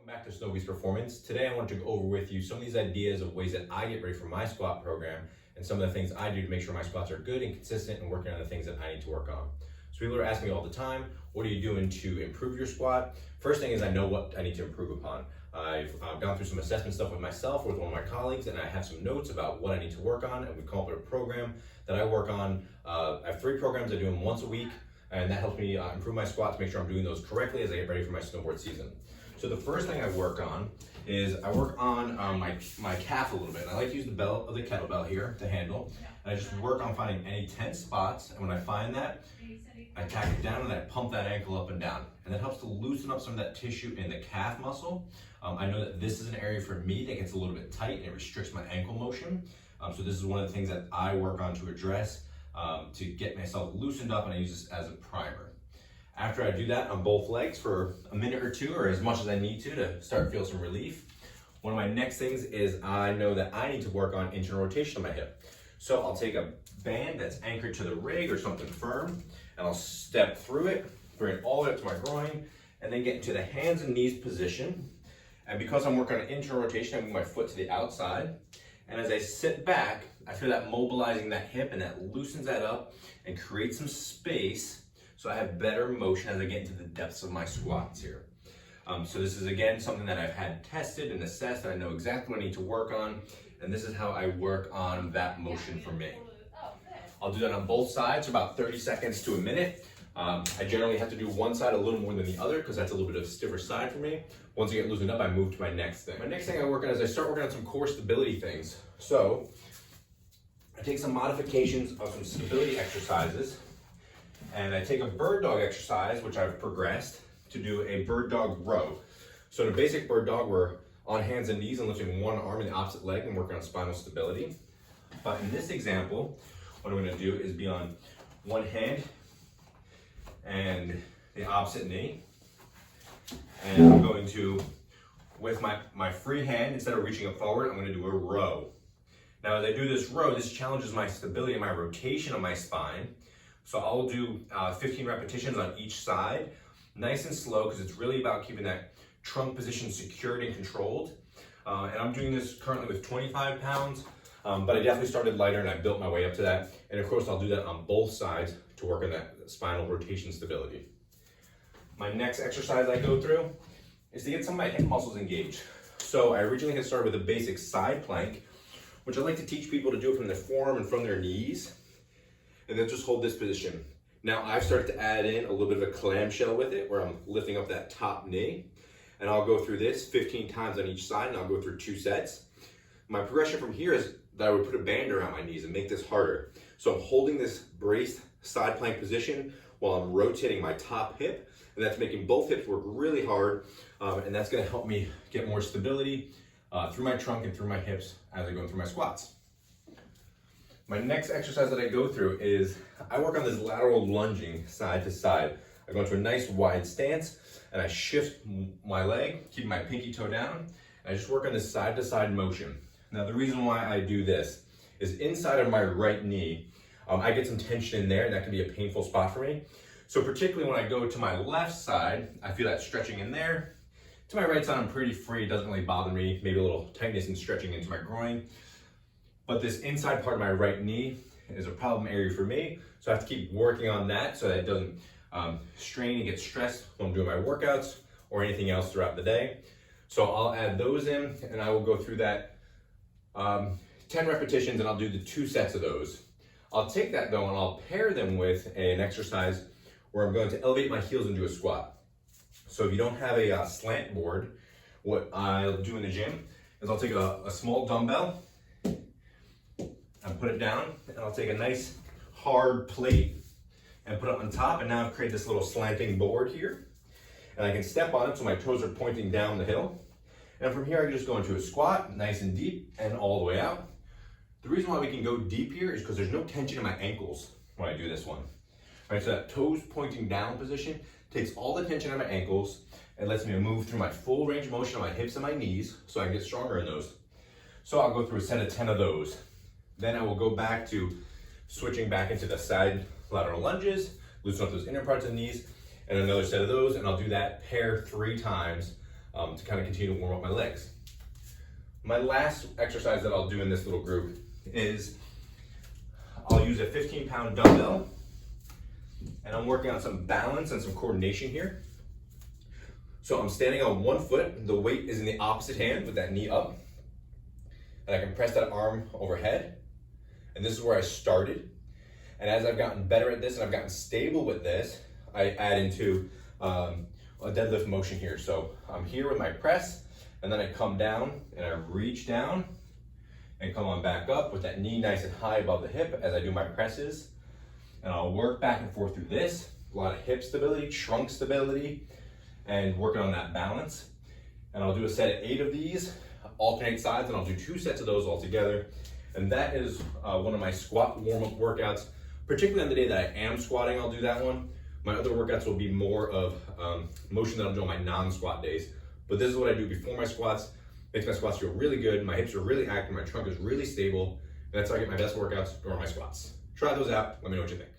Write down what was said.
Welcome back to Snowby's Performance. Today I want to go over with you some of these ideas of ways that I get ready for my squat program and some of the things I do to make sure my squats are good and consistent and working on the things that I need to work on. So people are asking me all the time, what are you doing to improve your squat? First thing is I know what I need to improve upon. I've gone through some assessment stuff with myself, with one of my colleagues, and I have some notes about what I need to work on, and we've come up with a program that I work on. I have 3 programs. I do them once a week, and that helps me improve my squat to make sure I'm doing those correctly as I get ready for my snowboard season. So the first thing I work on is I work on my calf a little bit. And I like to use the belt of the kettlebell here to handle. And I just work on finding any tense spots. And when I find that, I tack it down and I pump that ankle up and down. And that helps to loosen up some of that tissue in the calf muscle. I know that this is an area for me that gets a little bit tight and it restricts my ankle motion. So this is one of the things that I work on to address to get myself loosened up, and I use this as a primer. After I do that on both legs for a minute or two, or as much as I need to start to feel some relief, one of my next things is I know that I need to work on internal rotation of my hip. So I'll take a band that's anchored to the rig or something firm, and I'll step through it, bring it all the way up to my groin, and then get into the hands and knees position. And because I'm working on internal rotation, I move my foot to the outside. And as I sit back, I feel that mobilizing that hip, and that loosens that up and creates some space so I have better motion as I get into the depths of my squats here. So this is, again, something that I've had tested and assessed, and I know exactly what I need to work on, and this is how I work on that motion for me. I'll do that on both sides for about 30 seconds to a minute. I generally have to do one side a little more than the other because that's a little bit of a stiffer side for me. Once I get loosened up, I move to my next thing. My next thing I work on is I start working on some core stability things. So I take some modifications of some stability exercises, and I take a bird dog exercise, which I've progressed to do a bird dog row. So in a basic bird dog, we're on hands and knees and lifting one arm and the opposite leg and working on spinal stability. But in this example, what I'm going to do is be on one hand and the opposite knee. And I'm going to, with my free hand, instead of reaching up forward, I'm going to do a row. Now as I do this row, this challenges my stability and my rotation of my spine. So I'll do 15 repetitions on each side, nice and slow, because it's really about keeping that trunk position secured and controlled. And I'm doing this currently with 25 pounds, but I definitely started lighter and I built my way up to that. And of course, I'll do that on both sides to work on that spinal rotation stability. My next exercise I go through is to get some of my hip muscles engaged. So I originally had started with a basic side plank, which I like to teach people to do it from their forearm and from their knees. And then just hold this position. Now I've started to add in a little bit of a clamshell with it, where I'm lifting up that top knee. And I'll go through this 15 times on each side, and I'll go through 2 sets. My progression from here is that I would put a band around my knees and make this harder. So I'm holding this braced side plank position while I'm rotating my top hip, and that's making both hips work really hard, and that's gonna help me get more stability through my trunk and through my hips as I go through my squats. My next exercise that I go through is I work on this lateral lunging side to side. I go into a nice wide stance and I shift my leg, keep my pinky toe down, and I just work on this side to side motion. Now the reason why I do this is inside of my right knee, I get some tension in there, and that can be a painful spot for me. So particularly when I go to my left side, I feel that stretching in there. To my right side, I'm pretty free, it doesn't really bother me, maybe a little tightness and stretching into my groin. But this inside part of my right knee is a problem area for me, so I have to keep working on that so that it doesn't strain and get stressed when I'm doing my workouts or anything else throughout the day. So I'll add those in, and I will go through that 10 repetitions, and I'll do the 2 sets of those. I'll take that though, and I'll pair them with an exercise where I'm going to elevate my heels into a squat. So if you don't have a slant board, what I'll do in the gym is I'll take a small dumbbell and put it down, and I'll take a nice hard plate and put it on top, and now I've created this little slanting board here, and I can step on it so my toes are pointing down the hill. And from here I can just go into a squat, nice and deep, and all the way out. The reason why we can go deep here is because there's no tension in my ankles when I do this one. All right, so that toes pointing down position takes all the tension on my ankles and lets me move through my full range of motion on my hips and my knees so I can get stronger in those. So I'll go through a set of 10 of those. Then I will go back to switching back into the side lateral lunges, loosen up those inner parts of the knees, and another set of those, and I'll do that pair 3 times to kind of continue to warm up my legs. My last exercise that I'll do in this little group is I'll use a 15-pound dumbbell, and I'm working on some balance and some coordination here. So I'm standing on one foot, the weight is in the opposite hand with that knee up, and I can press that arm overhead. And this is where I started. And as I've gotten better at this and I've gotten stable with this, I add into a deadlift motion here. So I'm here with my press, and then I come down and I reach down and come on back up with that knee nice and high above the hip as I do my presses. And I'll work back and forth through this. A lot of hip stability, trunk stability, and working on that balance. And I'll do a set of 8 of these, alternate sides, and I'll do 2 sets of those all together. And that is one of my squat warm-up workouts. Particularly on the day that I am squatting, I'll do that one. My other workouts will be more of motion that I'll do on my non-squat days. But this is what I do before my squats. Makes my squats feel really good. My hips are really active. My trunk is really stable. And that's how I get my best workouts during my squats. Try those out. Let me know what you think.